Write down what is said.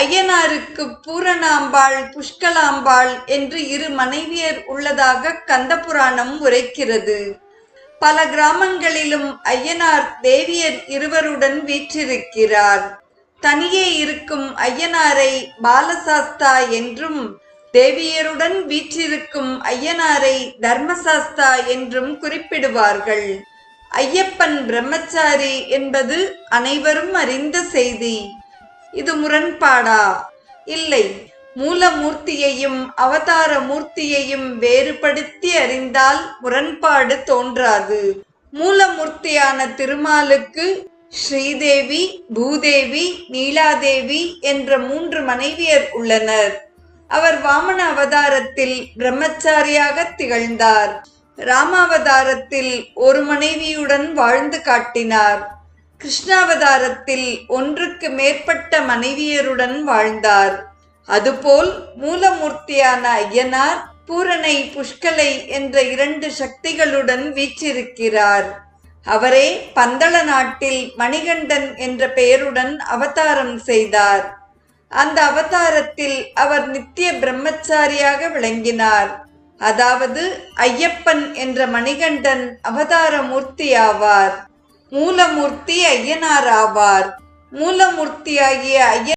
ஐயனாருக்கு பூரணாம்பாள் புஷ்கலாம்பாள் என்று இரு மனைவியர் உள்ளதாக கந்தபுராணம் உரைக்கிறது. பல கிராமங்களிலும் ஐயனார் தேவியர் இருவருடன் வீற்றிருக்கிறார். தனியே இருக்கும் ஐயனாரை பாலசாஸ்தா என்றும், தேவியருடன் வீற்றிருக்கும் ஐயனாரை தர்மசாஸ்தா என்றும் குறிப்பிடுவார்கள். ஐயப்பன் பிரம்மச்சாரி என்பது அனைவரும் அறிந்த செய்தி. இது முரண்பாடா? இல்லை. மூலமூர்த்தியையும் அவதார மூர்த்தியையும் வேறுபடுத்தி அறிந்தால் முரண்பாடு தோன்றாது. மூலமூர்த்தியான திருமாலுக்கு ஸ்ரீதேவி, பூதேவி, நீலாதேவி என்ற 3 மனைவியர் உள்ளனர். அவர் வாமன அவதாரத்தில் பிரம்மச்சாரியாக திகழ்ந்தார். ராமாவதாரத்தில் ஒரு மனைவியுடன் வாழ்ந்து காட்டினார். கிருஷ்ணாவதாரத்தில் 1க்கு மேற்பட்ட மனைவியருடன் வாழ்ந்தார். அதுபோல் மூலமூர்த்தியான ஐயனார் பூரணை புஷ்கலை என்ற 2 சக்திகளுடன் வீற்றிருக்கிறார். அவரே பந்தள நாட்டில் மணிகண்டன் என்ற பெயருடன் அவதாரம் செய்தார். அந்த அவதாரத்தில் அவர் நித்திய பிரம்மச்சாரியாக விளங்கினார். அதாவது ஐயப்பன் என்ற மணிகண்டன் அவதார மூர்த்தி ஆவார். மூலமூர்த்தி ஐயனார் ஆவார். மூலமூர்த்தியாகிய